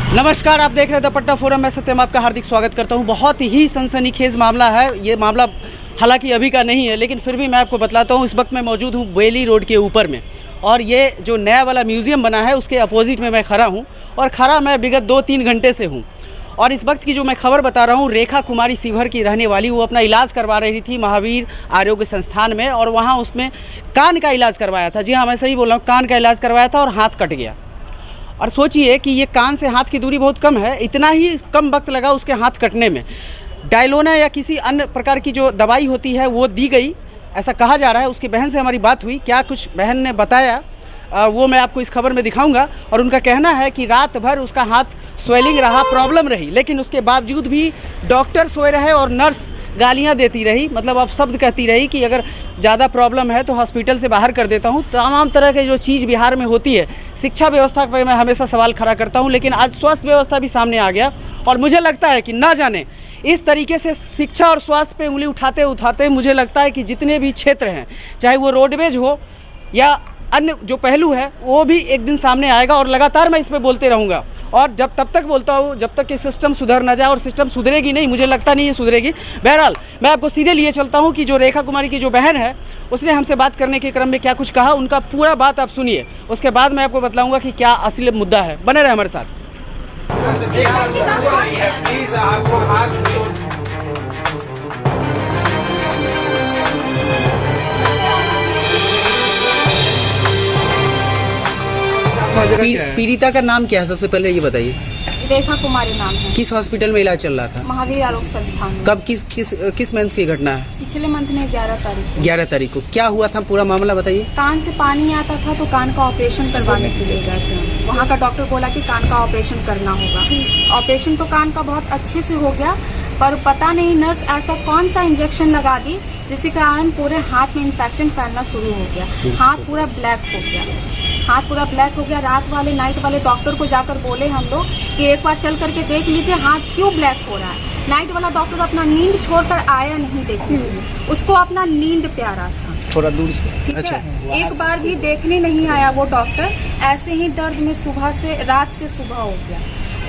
नमस्कार, आप देख रहे थे पट्टा फोरम। मैं सत्यम आपका हार्दिक स्वागत करता हूं। बहुत ही सनसनीखेज मामला है ये मामला, हालांकि अभी का नहीं है, लेकिन फिर भी मैं आपको बतलाता हूं। इस वक्त मैं मौजूद हूं बेली रोड के ऊपर में, और ये जो नया वाला म्यूज़ियम बना है उसके अपोजिट में मैं खड़ा हूं, और खड़ा मैं विगत 2-3 घंटे से हूं। और इस वक्त की जो मैं खबर बता रहा हूं, रेखा कुमारी शिवहर की रहने वाली, वो अपना इलाज करवा रही थी महावीर आरोग्य संस्थान में, और वहाँ उसमें कान का इलाज करवाया था। जी हाँ, मैं सही बोल रहा हूँ, कान का इलाज करवाया था और हाथ कट गया। और सोचिए कि ये कान से हाथ की दूरी बहुत कम है, इतना ही कम वक्त लगा उसके हाथ कटने में। डायलोना या किसी अन्य प्रकार की जो दवाई होती है वो दी गई, ऐसा कहा जा रहा है। उसकी बहन से हमारी बात हुई, क्या कुछ बहन ने बताया वो मैं आपको इस खबर में दिखाऊंगा। और उनका कहना है कि रात भर उसका हाथ स्वेलिंग रहा, प्रॉब्लम रही, लेकिन उसके बावजूद भी डॉक्टर सोए रहे और नर्स गालियां देती रही, मतलब अब शब्द कहती रही कि अगर ज़्यादा प्रॉब्लम है तो हॉस्पिटल से बाहर कर देता हूं। तमाम तरह के जो चीज़ बिहार में होती है, शिक्षा व्यवस्था पर मैं हमेशा सवाल खड़ा करता हूं, लेकिन आज स्वास्थ्य व्यवस्था भी सामने आ गया। और मुझे लगता है कि ना जाने इस तरीके से शिक्षा और स्वास्थ्य पे उंगली उठाते उठाते मुझे लगता है कि जितने भी क्षेत्र हैं, चाहे वो रोडवेज हो या अन्य जो पहलू है, वो भी एक दिन सामने आएगा। और लगातार मैं इस पर बोलते रहूँगा, और तब तक बोलता हूँ जब तक कि सिस्टम सुधर ना जाए, और सिस्टम सुधरेगी नहीं, मुझे लगता नहीं ये सुधरेगी। बहरहाल मैं आपको सीधे लिए चलता हूँ कि जो रेखा कुमारी की जो बहन है, उसने हमसे बात करने के क्रम में क्या कुछ कहा, उनका पूरा बात आप सुनिए, उसके बाद मैं आपको बतलाऊँगा कि क्या असली मुद्दा है। बने रहे हमारे साथ। पीड़िता का नाम क्या है, सबसे पहले ये बताइए। रेखा कुमारी नाम है। किस हॉस्पिटल में इलाज चल रहा था? महावीर आरोग्य संस्थान में। कब, किस मंथ की घटना है? पिछले मंथ में 11 तारीख को। 11 तारीख को क्या हुआ था, पूरा मामला बताइए। कान से पानी आता था तो कान का ऑपरेशन करवाने के लिए गए थे। वहाँ का डॉक्टर बोला कि कान का ऑपरेशन करना होगा। ऑपरेशन तो कान का बहुत अच्छे से हो गया, पर पता नहीं नर्स ऐसा कौन सा इंजेक्शन लगा दी जिसके कारण पूरे हाथ में इन्फेक्शन फैलना शुरू हो गया। हाथ पूरा ब्लैक हो गया, हाथ पूरा ब्लैक हो गया। नाइट वाले डॉक्टर को जाकर बोले हम लोग कि एक बार चल करके देख लीजिए हाथ क्यों ब्लैक हो रहा है। नाइट वाला डॉक्टर अपना नींद छोड़कर आया नहीं देखने, उसको अपना नींद प्यारा था, थोड़ा दूर से, ठीक अच्छा। है। एक बार भी देखने नहीं आया वो डॉक्टर, ऐसे ही दर्द में रात से सुबह हो गया।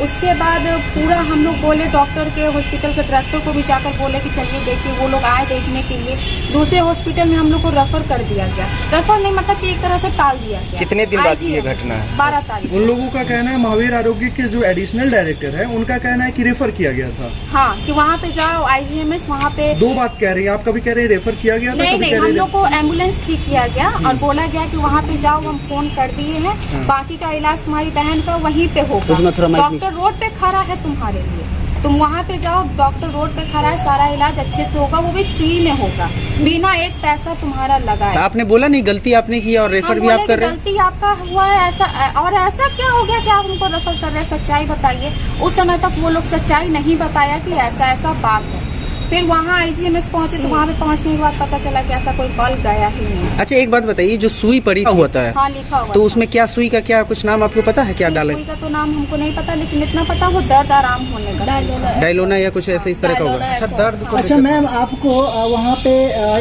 उसके बाद पूरा हम लोग बोले डॉक्टर के, हॉस्पिटल के डायरेक्टर को भी जाकर बोले कि चलिए देखिए, वो लोग आए देखने के लिए। दूसरे हॉस्पिटल में हम लोग को रेफर कर दिया गया। रेफर नहीं, मतलब कि एक तरह से टाल दिया गया। कितने दिन बाद ये घटना है? 12 तारीख। उन लोगों का कहना है, महावीर आरोग्य के जो एडिशनल डायरेक्टर है उनका कहना है कि रेफर किया गया था। हाँ, कि वहाँ पे जाओ IGMS, वहाँ पे दो बात कह रही है। आप कभी कह रहे हैं रेफर किया गया था, नहीं, हम लोग को एम्बुलेंस ठीक किया गया और बोला गया कि वहाँ पे जाओ, हम फोन कर दिए हैं, बाकी का इलाज तुम्हारी बहन का वहीं पे होगा। डॉक्टर रोड पे खड़ा है तुम्हारे लिए, तुम वहाँ पे जाओ, डॉक्टर रोड पे खड़ा है, सारा इलाज अच्छे से होगा, वो भी फ्री में होगा, बिना एक पैसा तुम्हारा लगा। तो आपने बोला नहीं गलती आपने की और रेफर भी आप कर रहे हैं? गलती आपका हुआ है ऐसा, और ऐसा क्या हो गया कि आप उनको रेफर कर रहे हैं? सच्चाई बताइए। उस समय तक वो लोग सच्चाई नहीं बताया कि ऐसा ऐसा बात है। फिर वहाँ IGMS पहुँचे तो वहाँ पे पहुँचने के बाद पता चला कि ऐसा कोई कॉल गया ही नहीं। अच्छा, एक बात बताइए, जो सुई पड़ी होता है, हाँ, लिखा हुआ तो उसमें क्या सुई का क्या कुछ नाम आपको पता है, क्या डाले? सुई का तो नाम हमको नहीं पता, लेकिन इतना पता वो दर्द आराम होने का, डायलोना या कुछ ऐसे इस तरह का होगा। अच्छा, दर्द को अच्छा मैम, आपको वहाँ पे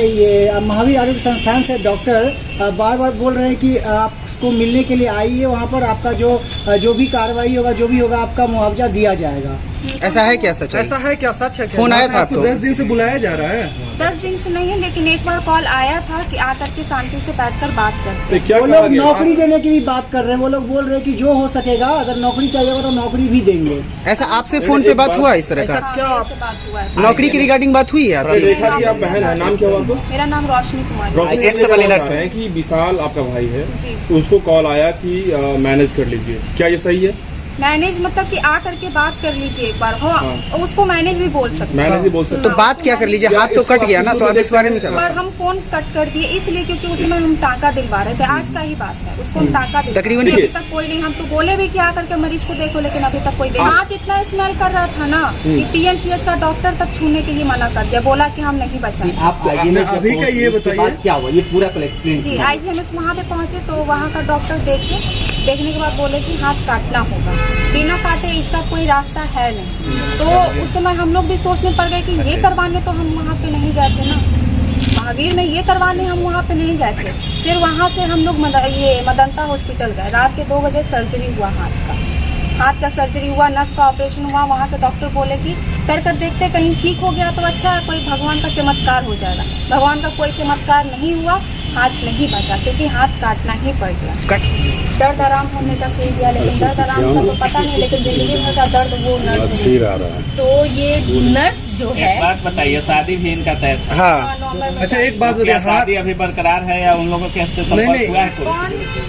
ये महावीर आरोग्य संस्थान से डॉक्टर बार बार बोल रहे हैं कि आपको मिलने के लिए आइए, वहाँ पर आपका जो भी कार्रवाई होगा, जो भी होगा, आपका मुआवजा दिया जाएगा। ऐसा है क्या? सच है? ऐसा है क्या? सच है? फोन आया था आपको? 10 दिन से बुलाया जा रहा है। 10 दिन से नहीं है, लेकिन एक बार कॉल आया था कि आकर के शांति से बैठकर बात करते हैं। वो लोग नौकरी देने की भी बात कर रहे हैं। वो लोग बोल रहे हैं कि जो हो सकेगा, अगर नौकरी चाहिए तो नौकरी भी देंगे। ऐसा आपसे फोन पे बात हुआ इस तरह का? क्या बात हुआ है? नौकरी की रिगार्डिंग बात हुई है आपसे? रेखा की आप बहन है, नाम क्या हुआ आपको? मेरा नाम रोशनी कुमारी। रोशनी है कि विशाल आपका भाई है, तो उसको कॉल आया कि मैनेज कर लीजिए, क्या ये सही है? मैनेज मतलब कि आ करके बात कर लीजिए एक बार, हो उसको मैनेज भी बोल सकते, मैनेज भी बोल सकते। तो बात क्या कर लीजिए, हाथ तो कट गया ना, तो आप इस बारे में क्या? पर हम फोन कट कर दिए इसलिए क्योंकि उसमें हम टाका दिलवा रहे थे। आज का ही बात है, उसको हम टाका दिलवा। तकरीबन अभी तक कोई नहीं, हम तो बोले भी कि आकर के मरीज को देखो, लेकिन अभी तक कोई हाथ इतना स्मेल कर रहा था ना कि PMCH का डॉक्टर तक छूने के लिए मना कर दिया, बोला कि हम नहीं बचाएंगे। अभी का ये बताइए क्या हुआ, ये पूरा कल एक्सप्लेन जी। IGMS वहाँ पे पहुँचे तो वहाँ का डॉक्टर देखने के बाद बोले कि हाथ काटना होगा, बिना काटे इसका कोई रास्ता है नहीं। तो उस समय हम लोग भी सोच में पड़ गए कि ये करवाने तो हम वहाँ पे नहीं गए थे ना, महावीर में ये करवाने हम वहाँ पे नहीं गए थे। फिर वहाँ से हम लोग ये मदनता हॉस्पिटल गए। रात के 2 बजे सर्जरी हुआ हाथ का सर्जरी हुआ, नस का ऑपरेशन हुआ। वहाँ के डॉक्टर बोले कि कर देखते, कहीं ठीक हो गया तो अच्छा है, कोई भगवान का चमत्कार हो जाएगा। भगवान का कोई चमत्कार नहीं हुआ, हाथ नहीं बचा, क्योंकि हाथ काटना ही पड़ गया। दर्द आराम होने का सुई दिया, लेकिन दर्द आराम का तो पता नहीं, लेकिन जिंदगी भर का दर्द वो नर्स ने। तो ये नर्स जो है, एक बात बताइए, शादी भी इनका तय था? हाँ। अच्छा एक बात बताइए, शादी अभी बरकरार है या उन लोगों के से संपर्क हुआ है?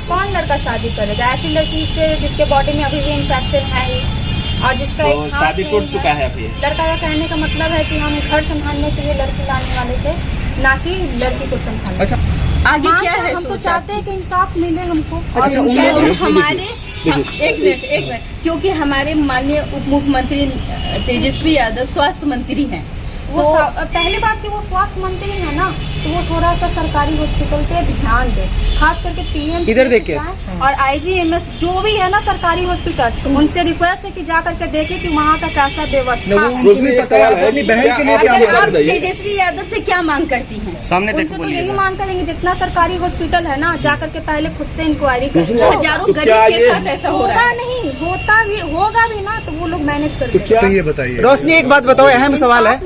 कौन लड़का शादी करेगा ऐसी लड़की से जिसके बॉडी में अभी भी इन्फेक्शन है ही, और जिसका तो एक हाथ शादी टूट चुका है अभी? लड़का का कहने का मतलब है कि हम घर संभालने के लिए लड़की लाने वाले थे, ना कि लड़की को संभालने। अच्छा आगे क्या है? हम तो चाहते हैं कि इंसाफ मिले हमको। अच्छा, हमारे एक मिनट, क्योंकि हमारे माननीय उप मुख्यमंत्री तेजस्वी यादव स्वास्थ्य मंत्री हैं, वो पहली बात कि वो स्वास्थ्य मंत्री है ना, तो वो थोड़ा सा सरकारी हॉस्पिटल पे ध्यान दे, खास करके पीएम इधर देखिए, और आईजीएमएस जो भी है ना सरकारी हॉस्पिटल, उनसे रिक्वेस्ट है कि जा करके देखे कि वहाँ का कैसा व्यवस्था है। उनको भी पता है अपनी बहन के लिए क्या अगर आप बताइए। तेजस्वी यादव से क्या मांग करती हैं? सामने उनसे तो यही मांग करेंगे, जितना सरकारी हॉस्पिटल है ना, जा करके पहले खुद से इंक्वायरी करें। हजारों गरीब के साथ ऐसा हो रहा है। नहीं होता भी होगा भी ना, तो वो लोग मैनेज कर तो ये बताइए रोशनी, एक बात बताओ, अहम सवाल है,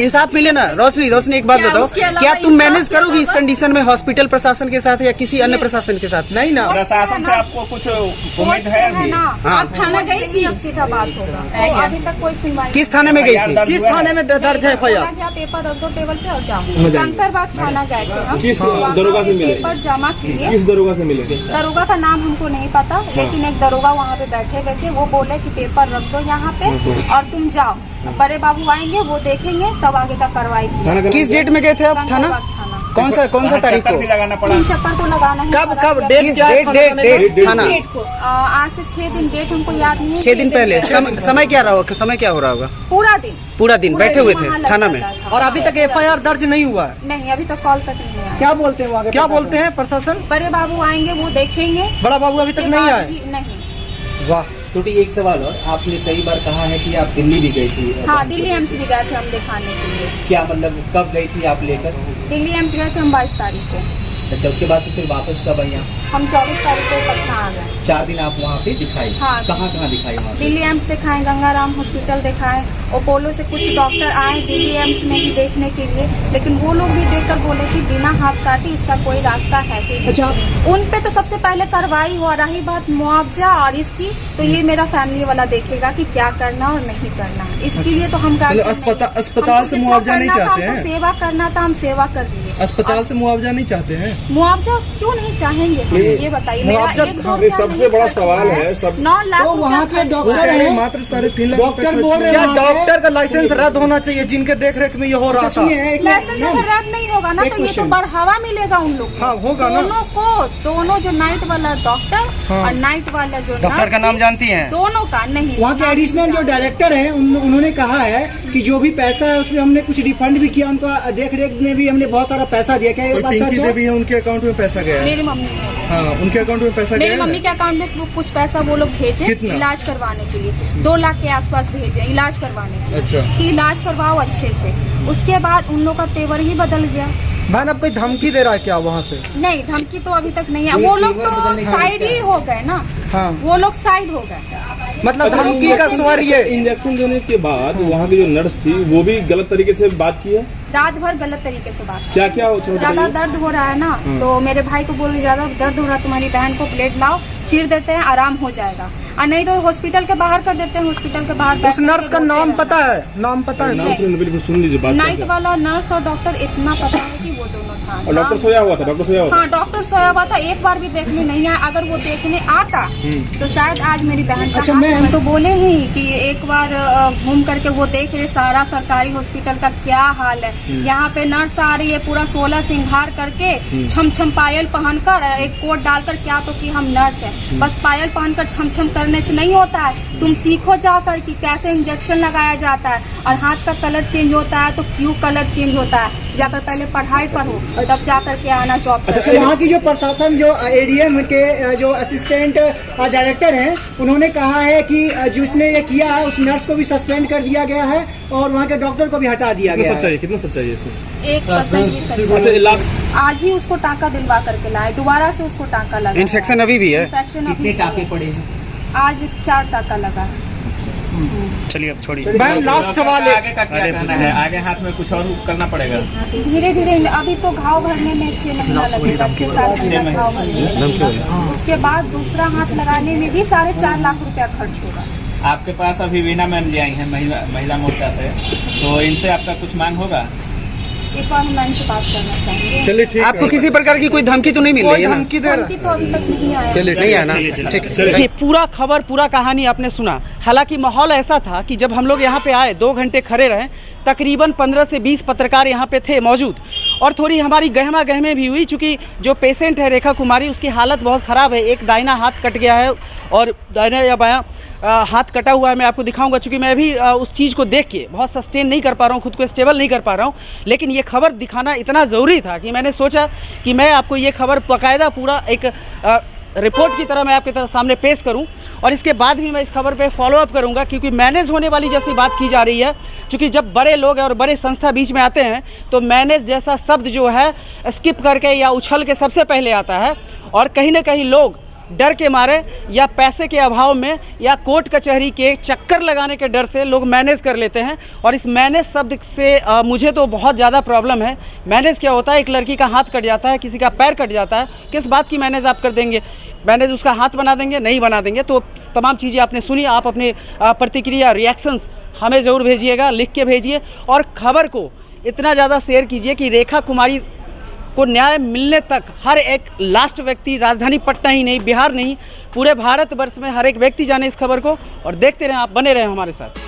इंसाफ मिले ना। रोशनी एक बात बताओ, क्या तुम मैनेज करोगी इस कंडीशन में हॉस्पिटल प्रशासन के साथ या किसी अन्य प्रशासन के साथ? नहीं ना, प्रशासन से आपको कुछ उम्मीद है अभी? आप थाना गई थी? अब सीधा बात होगा, तो अभी तक कोई सुनवाई। किस थाने में गई थी? किस थाने में दर्ज है FIR? पेपर रख दो टेबल पे और जाओ। कंकरबाग थाना गए थे हम। किस वहाँ दरोगा से मिले? पेपर जमा किए। किस दरोगा से मिले? दरोगा का नाम हमको नहीं पता, लेकिन एक दरोगा वहाँ पे बैठे गए थे, वो बोले कि पेपर रख दो यहाँ पे और तुम जाओ, बड़े बाबू आएंगे वो देखेंगे तब आगे का कार्रवाई की। किस डेट में गए थे आप थाना? कौन सा तारीख को? भी लगाना पड़ा? 3 चक्कर तो लगाना है। कब डेट थाना? आज से 6 दिन, डेट हमको याद नहीं है। 6 दिन पहले। समय क्या रहा होगा? समय क्या हो रहा होगा? पूरा दिन बैठे हुए थे थाना में, और अभी तक FIR दर्ज नहीं हुआ है? नहीं, अभी तक कॉल तक नहीं आया। क्या बोलते हैं वहाँ के क्या प्रशासन? बोलते हैं प्रशासन? बड़े बाबू आएंगे वो देखेंगे। बड़ा बाबू अभी तक नहीं आए? नहीं। वाह। छोटी एक सवाल और, आपने कई बार कहा है कि आप दिल्ली भी गई थी। हाँ, दिल्ली एम्स भी गए थे हम दिखाने के लिए। क्या मतलब कब गई थी आप लेकर? दिल्ली एम्स गए थे हम 22 तारीख को। अच्छा, उसके बाद से फिर वापस कब आई आप? हम 24 तारीख को पटना आ गए। 4 दिन आप वहाँ पे दिखाई? हाँ। कहाँ दिखाई वहाँ पे? दिल्ली एम्स दिखाएं, गंगाराम हॉस्पिटल दिखाएं, अपोलो से कुछ डॉक्टर आए दिल्ली एम्स में ही देखने के लिए, लेकिन वो लोग भी देखकर बोले कि बिना हाथ काटे इसका कोई रास्ता है कि नहीं। अच्छा। उन पे तो सबसे पहले कार्रवाई हुआ। रही बात मुआवजा और इसकी, तो ये मेरा फैमिली वाला देखेगा कि क्या करना और नहीं करना। इसके लिए तो हम अस्पताल से मुआवजा नहीं चाहते हैं? सेवा करना था, हम सेवा कर दिए। अस्पताल से मुआवजा नहीं चाहते हैं? मुआवजा क्यों नहीं चाहेंगे हम, ये बताइए। मेरा एक दो सबसे बड़ा सवाल है 9 लाख तो वहाँ के वो डॉक्टर कह रहे हैं हैं, मात्र 3.5 लाख डॉक्टर बोल रहे क्या हैं डॉक्टर का लाइसेंस रद्द होना चाहिए जिनके देखरेख में ये हो रहा था? सुनिए, एक लाइसेंस मिनट, अगर रद्द नहीं होगा ना, एक तो ये तो क्वेश्चन। बढ़ावा मिलेगा उन लोग को। हाँ, होगा ना। दोनों जो नाइट वाला डॉक्टर और नाइट वाला जो डॉक्टर का नाम जानती हैं? दोनों का नहीं। वहाँ के एडिशनल जो डायरेक्टर हैं उन्होंने कहा है कि जो भी पैसा है उसमें हमने कुछ रिफंड भी किया, उनका देख रेख में भी हमने बहुत सारा पैसा दिया। क्या ये और बात पिंकी सच है? देवी है, उनके अकाउंट में पैसा गया है? मेरी मम्मी, हाँ, उनके अकाउंट में पैसा मेरी गया मम्मी है? के अकाउंट में कुछ पैसा वो लोग भेजे कितना? इलाज करवाने के लिए। 2 लाख के आसपास भेजे इलाज करवाने के लिए। अच्छा। कि इलाज करवाओ अच्छे से। उसके बाद उन लोग का तेवर ही बदल गया। बहन अब कोई धमकी दे रहा है क्या वहाँ से? नहीं, धमकी तो अभी तक नहीं है। वो लोग तो साइड ही हो गए ना। हाँ। वो लोग साइड हो गए, मतलब धमकी का स्वर ये। इंजेक्शन देने के बाद वहाँ की जो नर्स थी वो भी गलत तरीके से बात की है? रात भर गलत तरीके से बात। क्या हो ज्यादा दर्द हो रहा है ना, तो मेरे भाई को बोल ज्यादा दर्द हो रहा है, तुम्हारी बहन को प्लेट लाओ, चीर देते हैं, आराम हो जाएगा, और नहीं तो हॉस्पिटल के बाहर कर देते हैं। हॉस्पिटल के बाहर उस नर्स का नाम पता है? नाम पता है? नाम से बिल्कुल सुन लीजिए बात। नाइट वाला नर्स और डॉक्टर इतना पता है कि वो दोनों था। और डॉक्टर सोया हुआ था? हाँ, डॉक्टर सोया हुआ था। एक बार भी देखने नहीं आया। अगर वो देखने आता तो शायद आज मेरी बहन का अच्छा, हाथ- मैं तो बोले ही कि एक बार घूम करके वो देख रहे सारा सरकारी हॉस्पिटल का क्या हाल है। यहाँ पे नर्स आ रही है पूरा 16 सिंगार करके, छम छम पायल पहनकर, एक कोट डालकर, क्या तो कि हम नर्स हैं। बस पायल पहनकर छम छम करने से नहीं होता है। तुम सीखो जाकर कि कैसे इंजेक्शन लगाया जाता है, और हाथ का कलर चेंज होता है तो क्यों कलर चेंज होता है। जाकर पहले पढ़ाई करो तब जाकर के आना जॉब अच्छा, करो। वहाँ की जो प्रशासन जो एडीएम के जो असिस्टेंट डायरेक्टर हैं उन्होंने कहा है कि जिसने ये किया है उस नर्स को भी सस्पेंड कर दिया गया है और वहाँ के डॉक्टर को भी हटा दिया गया है। कितना सच्चाई है इसमें? 1% ही सच्चाई अच्छा है। लास्ट आज ही उसको टाँका दिलवा करके लाए, दोबारा से उसको टाँका लगा। इन्फेक्शन अभी भी है? इन्फेक्शन अभी कितने भी टाँके है। पड़े हैं? आज 4 टाँका लगा है। चलिए अब छोड़िए। मैम लास्ट सवाल है, आगे का क्या करना है? आगे हाथ में कुछ और करना पड़ेगा। धीरे धीरे अभी तो घाव भरने में 6 महीना लगेगा, 6-7 महीना घाव भरने में लगेगा। उसके बाद दूसरा हाथ लगाने में भी 4.5 लाख रुपया खर्च होगा। आपके पास अभी वीना मैम जी आई हैं महिला मोर्चा से, तो इनसे आपका कुछ मांग होगा? एक बार हम मैम से बात करना चाहेंगे। चलिए ठीक आपको है। किसी प्रकार की कोई धमकी तो नहीं मिल रही है ना? धमकी तो अभी तक नहीं आया। चलिए नहीं है ना? ठीक है। ये पूरा खबर पूरा कहानी आपने सुना। हालांकि माहौल ऐसा था कि जब हम लोग यहाँ पे आए 2 घंटे खड़े रहे, तकरीबन 15 से 20 पत्रकार यहाँ पे थे मौजूद और थोड़ी हमारी गहमा गहमे भी हुई, चूँकि जो पेशेंट है रेखा कुमारी उसकी हालत बहुत ख़राब है। एक दाहिना हाथ कट गया है और दाहिना या बायां हाथ कटा हुआ है। मैं आपको दिखाऊंगा, चूँकि मैं भी उस चीज़ को देख के बहुत सस्टेन नहीं कर पा रहा हूँ, खुद को स्टेबल नहीं कर पा रहा हूँ। लेकिन ये खबर दिखाना इतना ज़रूरी था कि मैंने सोचा कि मैं आपको ये खबर बाकायदा पूरा एक रिपोर्ट की तरह मैं आपके सामने पेश करूं और इसके बाद भी मैं इस खबर पे फॉलो अप करूंगा, क्योंकि मैनेज होने वाली जैसी बात की जा रही है। क्योंकि जब बड़े लोग और बड़े संस्था बीच में आते हैं तो मैनेज जैसा शब्द जो है स्किप करके या उछल के सबसे पहले आता है और कहीं ना कहीं लोग डर के मारे या पैसे के अभाव में या कोर्ट कचहरी के चक्कर लगाने के डर से लोग मैनेज कर लेते हैं। और इस मैनेज शब्द से मुझे तो बहुत ज़्यादा प्रॉब्लम है। मैनेज क्या होता है? एक लड़की का हाथ कट जाता है, किसी का पैर कट जाता है, किस बात की मैनेज आप कर देंगे? मैनेज उसका हाथ बना देंगे? नहीं बना देंगे। तो तमाम चीज़ें आपने सुनी। आप अपने प्रतिक्रिया रिएक्शंस हमें ज़रूर भेजिएगा, लिख के भेजिए और खबर को इतना ज़्यादा शेयर कीजिए कि रेखा कुमारी को न्याय मिलने तक हर एक लास्ट व्यक्ति, राजधानी पटना ही नहीं, बिहार नहीं, पूरे भारतवर्ष में हर एक व्यक्ति जाने इस खबर को। और देखते रहें, आप बने रहें हमारे साथ।